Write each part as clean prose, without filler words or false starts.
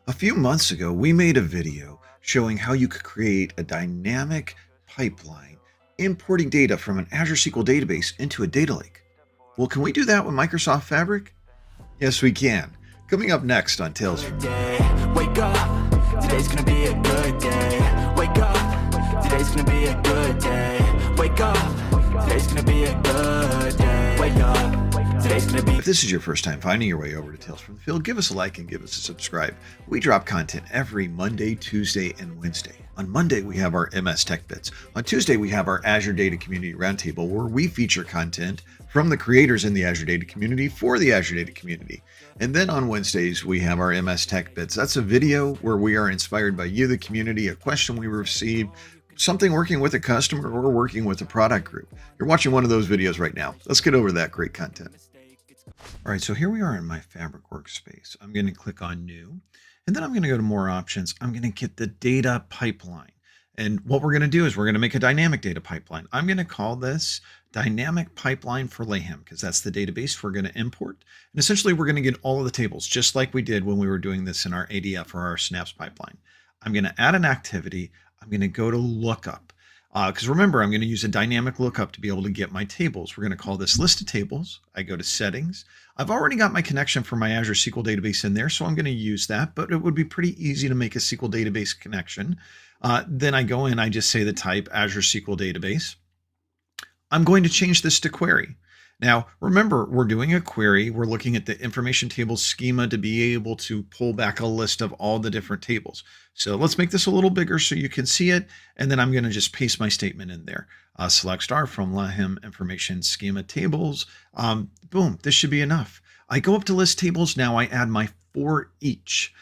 A few months ago, we made a video showing how you could create a dynamic pipeline importing data from an Azure SQL database into a data lake. Well, can we do that with Microsoft Fabric? Yes, we can. Coming up next on Tales from the Wake up, today's gonna be a good day. Wake up, today's gonna be a good day. Wake up, today's gonna be a good day. Wake up, today's gonna be. If this is your first time finding your way over to Tales from the Field, give us a like and give us a subscribe. We drop content every Monday, Tuesday, and Wednesday. On Monday, we have our MS Tech Bits. On Tuesday, we have our Azure Data Community Roundtable, where we feature content from the creators in the Azure Data Community for the Azure Data Community. And then on Wednesdays, we have our MS Tech Bits. That's a video where we are inspired by you, the community, a question we received, something working with a customer or working with a product group. You're watching one of those videos right now. Let's get over that great content. All right, so here we are in my Fabric workspace. I'm going to click on New, and then I'm going to go to More Options. I'm going to get the data pipeline. And what we're going to do is we're going to make a dynamic data pipeline. I'm going to call this Dynamic Pipeline for Layhem because that's the database we're going to import. And essentially, we're going to get all of the tables, just like we did when we were doing this in our ADF or our Synapse pipeline. I'm going to add an activity. I'm going to go to Lookup. Because remember, I'm going to use a dynamic lookup to be able to get my tables. We're going to call this list of tables. I go to settings. I've already got my connection for my Azure SQL database in there, so I'm going to use that, but it would be pretty easy to make a SQL database connection. Then I go in, I just say the type Azure SQL database. I'm going to change this to query. Now, remember, we're doing a query. We're looking at the information table schema to be able to pull back a list of all the different tables. So let's make this a little bigger so you can see it. And then I'm going to just paste my statement in there. Select star from Layhem information schema tables. Boom, this should be enough. I go up to list tables. Now I add my for each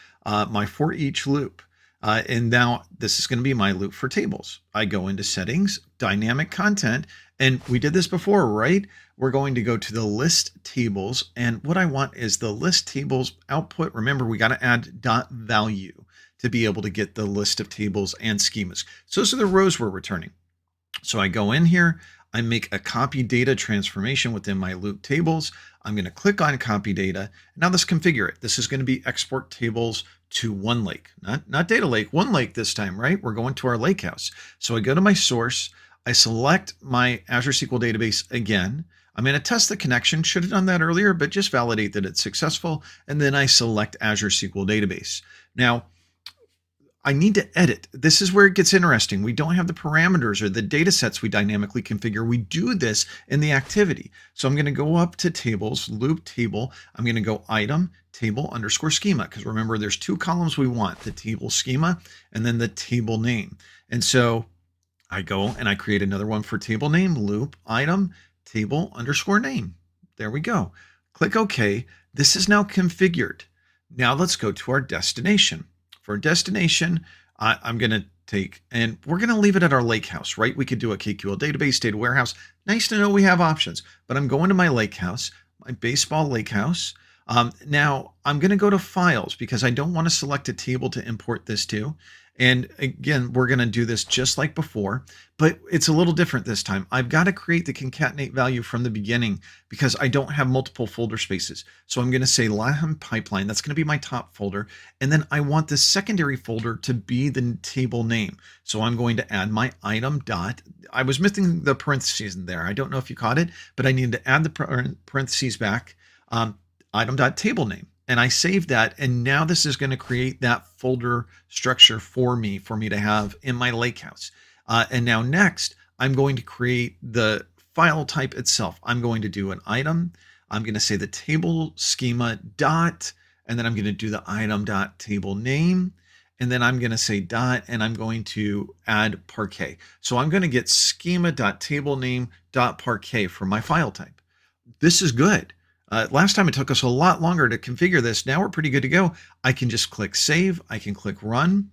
loop. And now this is going to be my loop for tables. I go into settings, dynamic content, and we did this before, right? We're going to go to the list tables. And what I want is the list tables output. Remember, we got to add dot value to be able to get the list of tables and schemas. So those are the rows we're returning. So I go in here, I make a copy data transformation within my loop tables. I'm going to click on copy data. Now let's configure it. This is going to be export tables to OneLake, not data lake, OneLake this time, right? We're going to our Lakehouse. So I go to my source, I select my Azure SQL database again. I'm going to test the connection, should have done that earlier, but just validate that it's successful. And then I select Azure SQL database. Now, I need to edit. This is where it gets interesting. We don't have the parameters or the data sets we dynamically configure. We do this in the activity. So I'm going to go up to tables, loop table. I'm going to go item, table underscore schema. Because remember, there's two columns we want, the table schema and then the table name. And so I go and I create another one for table name, loop, item, table underscore name. There we go. Click OK. This is now configured. Now let's go to our destination. For destination, I'm going to take, and we're going to leave it at our Lakehouse, right? We could do a KQL database, data warehouse. Nice to know we have options, but I'm going to my Lakehouse, my baseball Lakehouse. Now I'm going to go to files because I don't want to select a table to import this to. And again, we're going to do this just like before, but it's a little different this time. I've got to create the concatenate value from the beginning because I don't have multiple folder spaces. So I'm going to say Layhem pipeline. That's going to be my top folder. And then I want the secondary folder to be the table name. So I'm going to add my item dot. I was missing the parentheses in there. I don't know if you caught it, but I needed to add the parentheses back. Item dot table name. And I saved that. And now this is going to create that folder structure for me to have in my Lakehouse. And now next, I'm going to create the file type itself. I'm going to do an item. I'm going to say the table schema dot, and then I'm going to do the item dot table name. And then I'm going to say dot, and I'm going to add parquet. So I'm going to get schema dot table name dot parquet for my file type. This is good. Last time it took us a lot longer to configure this. Now we're pretty good to go. I can just click save. I can click run.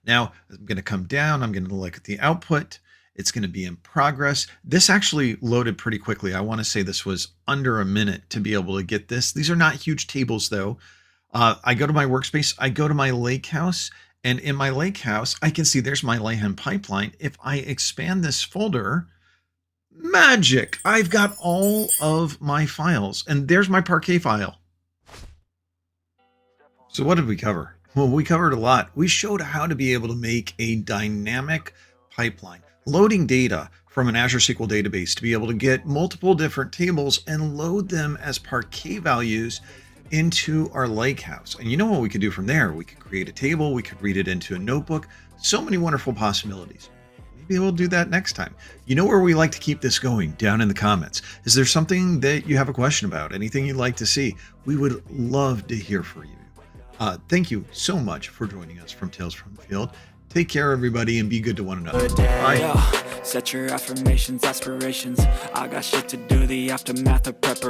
Now I'm going to come down. I'm going to look at the output. It's going to be in progress. This actually loaded pretty quickly. I want to say this was under a minute to be able to get this. These are not huge tables though. I go to my workspace. I go to my Lakehouse. And in my Lakehouse, I can see there's my Layhem pipeline. If I expand this folder, magic, I've got all of my files, and there's my Parquet file. So what did we cover? Well, we covered a lot. We showed how to be able to make a dynamic pipeline, loading data from an Azure SQL database to be able to get multiple different tables and load them as Parquet values into our Lakehouse. And you know what we could do from there? We could create a table, we could read it into a notebook. So many wonderful possibilities. Maybe we'll do that next time. You know where we like to keep this going? Down in the comments. Is there something that you have a question about? Anything you'd like to see? We would love to hear from you. Thank you so much for joining us from Tales from the Field. Take care, everybody, and be good to one another. Bye. Set your affirmations, aspirations. I got shit to do, the aftermath of preparation.